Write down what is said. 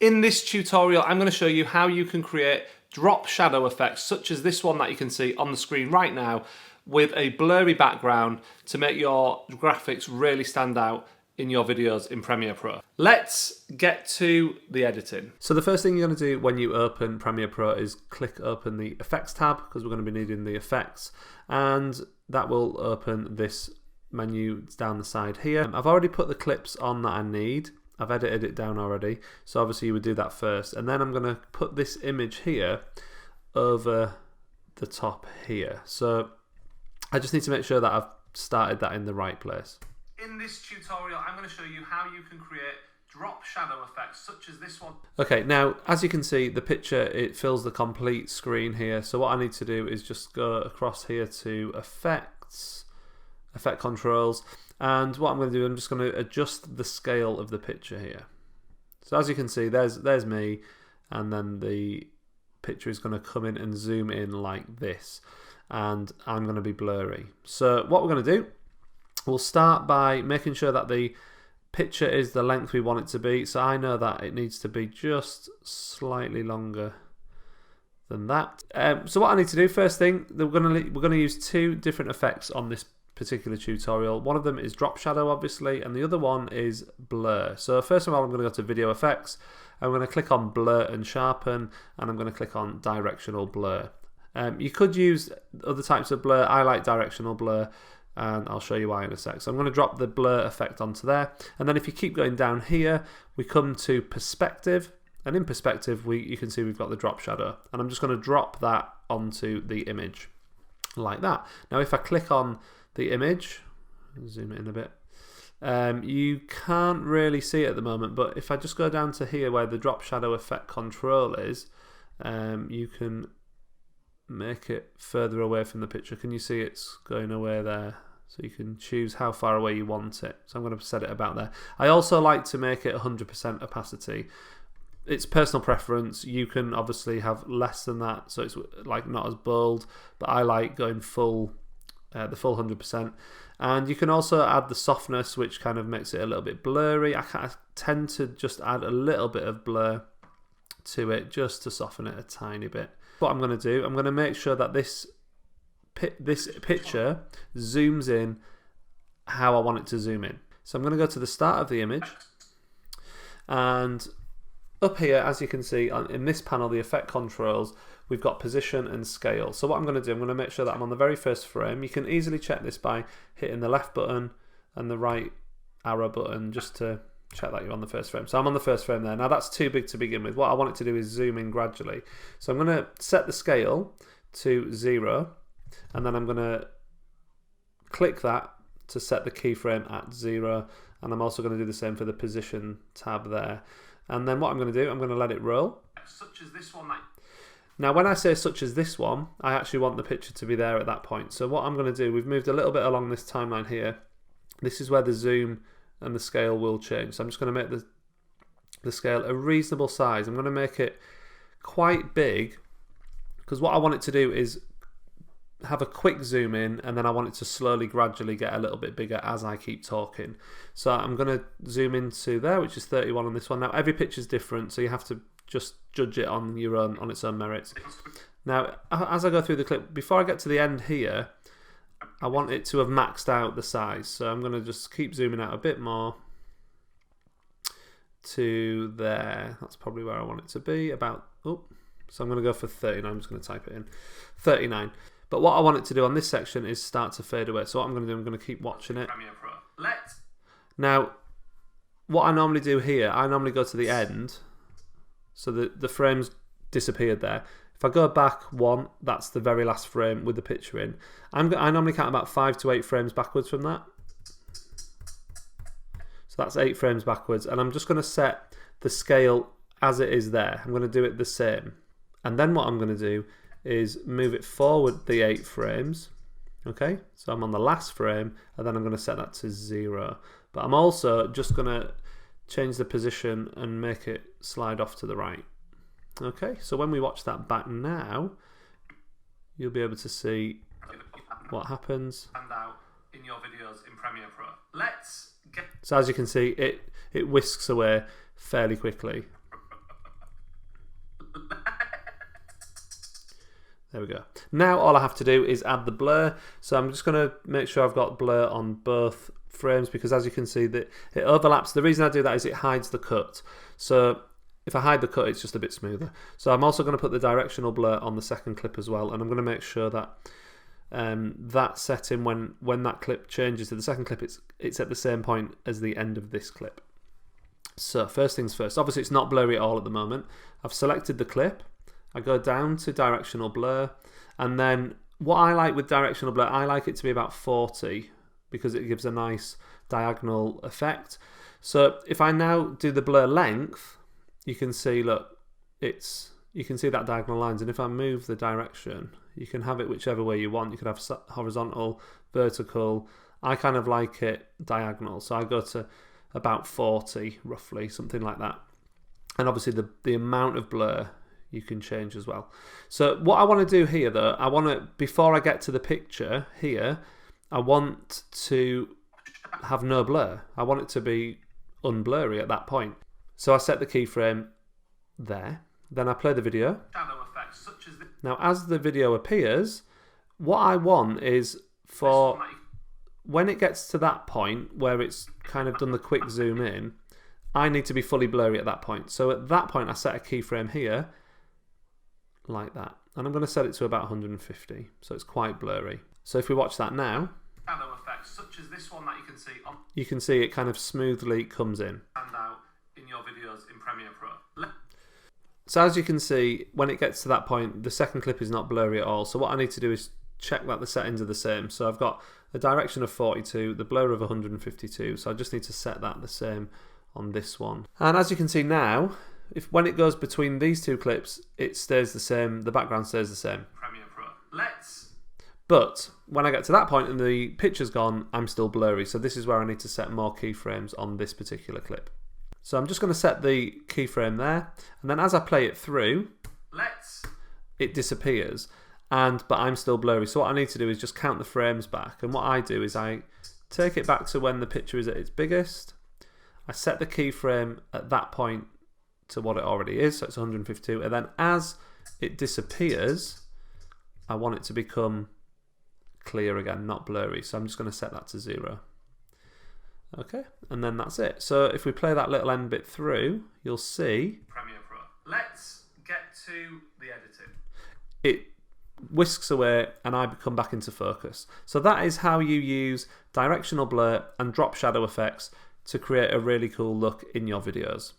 In this tutorial, I'm going to show you how you can create drop shadow effects, such as this one that you can see on the screen right now, with a blurry background to make your graphics really stand out in your videos in Premiere Pro. Let's get to the editing. So the first thing you're going to do when you open Premiere Pro is click open the effects tab, because we're going to be needing the effects, and that will open this menu down the side here. I've already put the clips on that I need. I've edited it down already, so obviously you would do that first, and then I'm going to put this image here over the top here. So I just need to make sure that I've started that in the right place. In this tutorial, I'm going to show you how you can create drop shadow effects, such as this one. Okay, now as you can see, the picture, it fills the complete screen here. So what I need to do is just go across here to effects, effect controls, and what I'm going to do, I'm just going to adjust the scale of the picture here. So as you can see, there's me, and then the picture is going to come in and zoom in like this, and I'm going to be blurry. So what we're going to do, we'll start by making sure that the picture is the length we want it to be. So I know that it needs to be just slightly longer than that. So what I need to do, first thing, we're going to use two different effects on this particular tutorial. One of them is drop shadow, obviously, and the other one is blur. So first of all, I'm going to go to video effects. I'm going to click on blur and sharpen, and I'm going to click on directional blur. You could use other types of blur. I like directional blur, and I'll show you why in a sec. So I'm going to drop the blur effect onto there, and then if you keep going down here, we come to perspective, and in perspective you can see we've got the drop shadow, and I'm just going to drop that onto the image like that. Now if I click on the image, zoom it in a bit, you can't really see it at the moment, but if I just go down to here where the drop shadow effect control is, you can make it further away from the picture. Can you see it's going away there? So you can choose how far away you want it. So I'm going to set it about there. I also like to make it 100% opacity. It's personal preference. You can obviously have less than that, so it's like not as bold, but I like going full, the full 100%. And you can also add the softness, which kind of makes it a little bit blurry. I tend to just add a little bit of blur to it just to soften it a tiny bit. What I'm going to do, I'm going to make sure that this picture zooms in how I want it to zoom in. So I'm going to go to the start of the image, and up here, as you can see in this panel, the effect controls, we've got position and scale. So what I'm going to do, I'm going to make sure that I'm on the very first frame. You can easily check this by hitting the left button and the right arrow button just to check that you're on the first frame. So I'm on the first frame there. Now that's too big to begin with. What I want it to do is zoom in gradually. So I'm going to set the scale to 0, and then I'm going to click that to set the keyframe at 0, and I'm also going to do the same for the position tab there. And then what I'm going to do, I'm going to let it roll. Such as this one. Now when I say such as this one, I actually want the picture to be there at that point. So what I'm going to do, we've moved a little bit along this timeline here. This is where the zoom and the scale will change. So I'm just going to make the scale a reasonable size. I'm going to make it quite big, because what I want it to do is have a quick zoom in, and then I want it to slowly, gradually get a little bit bigger as I keep talking. So I'm going to zoom into there, which is 31 on this one. Now every picture is different, so you have to just judge it on your own, on its own merits. Now as I go through the clip, before I get to the end here, I want it to have maxed out the size. So I'm going to just keep zooming out a bit more to there. That's probably where I want it to be, about, so I'm going to go for 39. I'm just going to type it in, 39. But what I want it to do on this section is start to fade away. So what I'm going to do, I'm going to keep watching it. Now, what I normally do here, I normally go to the end, so the frame's disappeared there. If I go back one, that's the very last frame with the picture in. I normally count about 5 to 8 frames backwards from that. So that's 8 frames backwards, and I'm just going to set the scale as it is there. I'm going to do it the same. And then what I'm going to do is move it forward the 8 frames. Okay, so I'm on the last frame, and then I'm going to set that to 0. But I'm also just going to change the position and make it slide off to the right. Okay, so when we watch that back now, you'll be able to see what happens. In your videos in Premiere Pro. So as you can see, it whisks away fairly quickly. There we go. Now all I have to do is add the blur. So I'm just going to make sure I've got blur on both frames, because as you can see that it overlaps. The reason I do that is it hides the cut. So if I hide the cut, it's just a bit smoother. So I'm also going to put the directional blur on the second clip as well, and I'm going to make sure that that setting, when that clip changes to the second clip, it's at the same point as the end of this clip. So first things first, obviously it's not blurry at all at the moment. I've selected the clip, I go down to directional blur, and then what I like with directional blur, I like it to be about 40 because it gives a nice diagonal effect. So if I now do the blur length, you can see, look, you can see that diagonal lines, and if I move the direction, you can have it whichever way you want. You could have horizontal, vertical. I kind of like it diagonal, so I go to about 40 roughly, something like that. And obviously the amount of blur you can change as well. So what I want to do here though, I want to, before I get to the picture here, I want to have no blur. I want it to be unblurry at that point. So I set the keyframe there, then I play the video. Shadow effects such as this. Now as the video appears, what I want is for when it gets to that point where it's kind of done the quick zoom in, I need to be fully blurry at that point. So at that point I set a keyframe here like that, and I'm going to set it to about 150, so it's quite blurry. So if we watch that now, Shadow effects such as this one that you can see on, you can see it kind of smoothly comes in. Stand out in your videos in Premiere Pro. So as you can see, when it gets to that point, the second clip is not blurry at all. So what I need to do is check that the settings are the same. So I've got a direction of 42, the blur of 152, so I just need to set that the same on this one. And as you can see now, when it goes between these two clips, it stays the same, the background stays the same. Premiere Pro. But when I get to that point and the picture's gone, I'm still blurry. So this is where I need to set more keyframes on this particular clip. So I'm just going to set the keyframe there, and then as I play it through, it disappears, but I'm still blurry. So what I need to do is just count the frames back, and what I do is I take it back to when the picture is at its biggest. I set the keyframe at that point to what it already is, so it's 152, and then as it disappears, I want it to become clear again, not blurry. So I'm just going to set that to 0. Okay, and then that's it. So if we play that little end bit through, you'll see Premiere Pro. Let's get to the editing. It whisks away and I come back into focus. So that is how you use directional blur and drop shadow effects to create a really cool look in your videos.